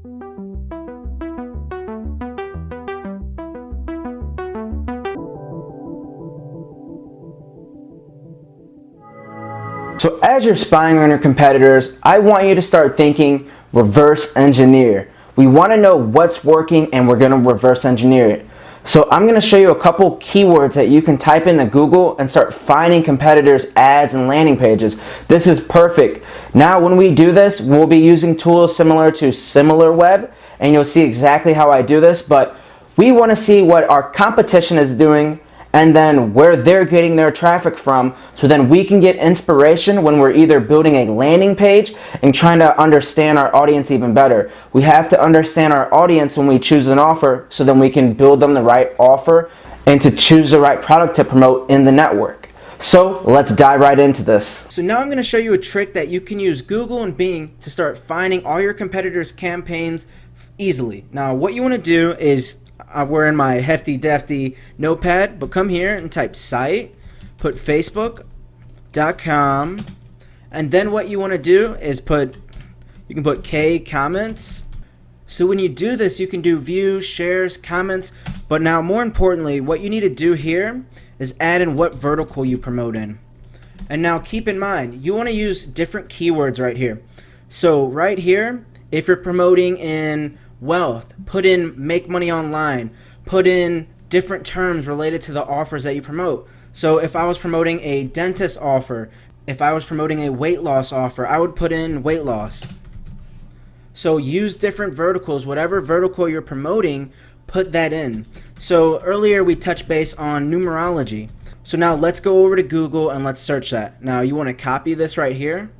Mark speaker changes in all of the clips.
Speaker 1: So as you're spying on your competitors, I want you to start thinking reverse engineer. We want to know what's working and we're going to reverse engineer it. So I'm going to show you a couple keywords that you can type into Google and start finding competitors' ads and landing pages. This is perfect. Now when we do this, we'll be using tools similar to SimilarWeb, and you'll see exactly how I do this, but we want to see what our competition is doing and then where they're getting their traffic from, so then we can get inspiration when we're either building a landing page and trying to understand our audience even better. We have to understand our audience when we choose an offer, so then we can build them the right offer and to choose the right product to promote in the network. So let's dive right into this. So now I'm going to show you a trick that you can use Google and Bing to start finding all your competitors' campaigns easily. Now what you want to do is, we're in my hefty defty notepad, but come here and type site, put facebook.com, and then what you want to do is you can put K comments. So when you do this, you can do views, shares, comments, but now more importantly, what you need to do here is add in what vertical you promote in. And now keep in mind, you want to use different keywords right here. So right here, if you're promoting in wealth, put in make money online, put in different terms related to the offers that you promote. So if I was promoting a dentist offer, if I was promoting a weight loss offer, I would put in weight loss. So use different verticals, whatever vertical you're promoting, put that in. So earlier we touched base on numerology. So now let's go over to Google and let's search that. Now you want to copy this right here.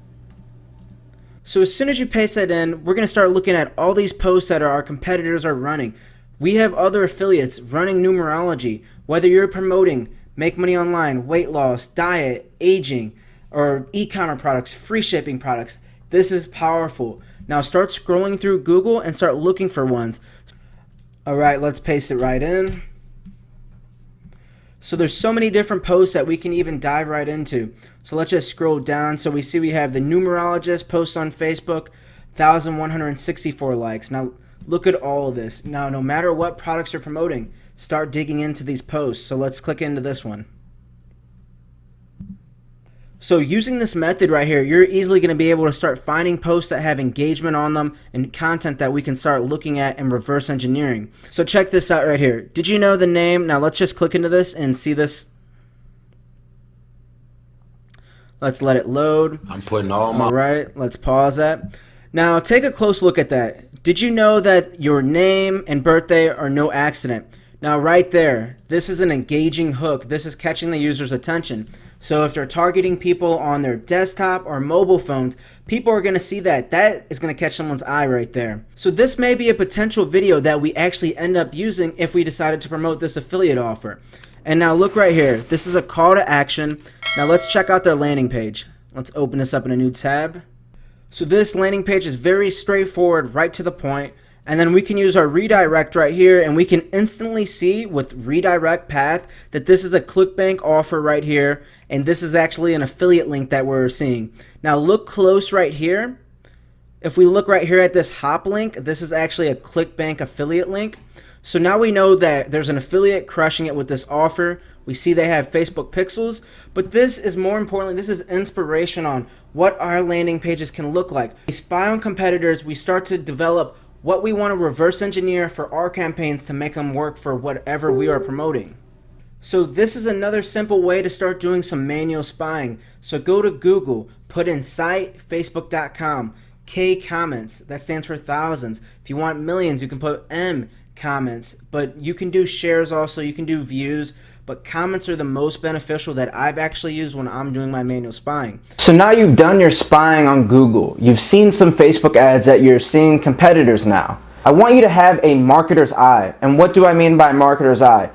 Speaker 1: So as soon as you paste that in, we're going to start looking at all these posts that our competitors are running. We have other affiliates running numerology. Whether you're promoting make money online, weight loss, diet, aging, or e-commerce products, free shipping products, this is powerful. Now start scrolling through Google and start looking for ones. Alright, let's paste it right in. So there's so many different posts that we can even dive right into. So let's just scroll down. So we see we have the numerologist post on Facebook, 1,164 likes. Now look at all of this. Now no matter what products you're promoting, start digging into these posts. So let's click into this one. So using this method right here, you're easily going to be able to start finding posts that have engagement on them and content that we can start looking at and reverse engineering. So check this out right here. Did you know the name? Now let's just click into this and see this. Let's let it load.
Speaker 2: I'm putting all my...
Speaker 1: Alright, let's pause that. Now take a close look at that. Did you know that your name and birthday are no accident? Now right there, this is an engaging hook. This is catching the user's attention. So if they're targeting people on their desktop or mobile phones, people are going to see that. That is going to catch someone's eye right there. So this may be a potential video that we actually end up using if we decided to promote this affiliate offer. And now look right here. This is a call to action. Now let's check out their landing page. Let's open this up in a new tab. So this landing page is very straightforward, right to the point. And then we can use our redirect right here, and we can instantly see with redirect path that this is a ClickBank offer right here, and this is actually an affiliate link that we're seeing. Now look close right here. If we look right here at this hop link, this is actually a ClickBank affiliate link. So now we know that there's an affiliate crushing it with this offer. We see they have Facebook pixels, but this is more importantly, this is inspiration on what our landing pages can look like. We spy on competitors, we start to develop what we want to reverse engineer for our campaigns to make them work for whatever we are promoting. So this is another simple way to start doing some manual spying. So go to Google, put in site, facebook.com, K comments, that stands for thousands. If you want millions, you can put M comments, but you can do shares also, you can do views, but comments are the most beneficial that I've actually used when I'm doing my manual spying. So now you've done your spying on Google. You've seen some Facebook ads that you're seeing competitors now. I want you to have a marketer's eye. And what do I mean by marketer's eye?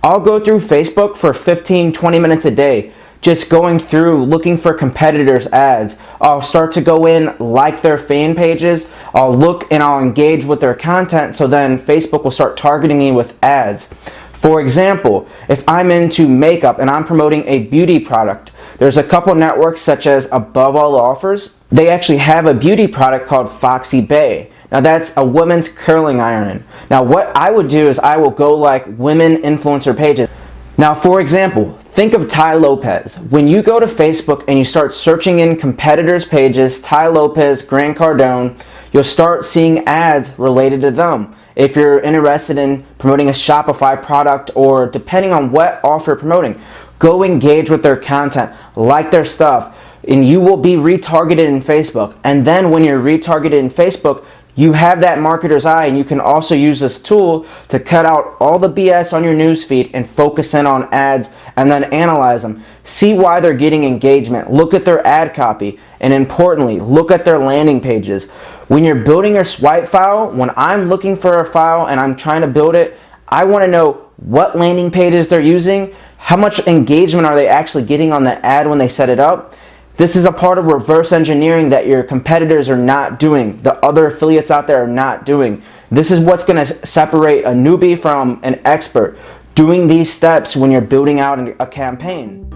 Speaker 1: I'll go through Facebook for 15-20 minutes a day, just going through looking for competitors' ads. I'll start to go in, like their fan pages, I'll look and I'll engage with their content, so then Facebook will start targeting me with ads. For example, if I'm into makeup and I'm promoting a beauty product, there's a couple networks such as Above All Offers. They actually have a beauty product called Foxy Bae. Now that's a women's curling iron. Now what I would do is I will go like women influencer pages. Now for example, think of Tai Lopez. When you go to Facebook and you start searching in competitors' pages, Tai Lopez, Grant Cardone, you'll start seeing ads related to them. If you're interested in promoting a Shopify product or depending on what offer you're promoting, go engage with their content, like their stuff, and you will be retargeted in Facebook. And then when you're retargeted in Facebook, you have that marketer's eye, and you can also use this tool to cut out all the BS on your newsfeed and focus in on ads and then analyze them. See why they're getting engagement. Look at their ad copy, and importantly, look at their landing pages. When you're building your swipe file, when I'm looking for a file and I'm trying to build it, I want to know what landing pages they're using, how much engagement are they actually getting on the ad when they set it up. This is a part of reverse engineering that your competitors are not doing, the other affiliates out there are not doing. This is what's going to separate a newbie from an expert, doing these steps when you're building out a campaign.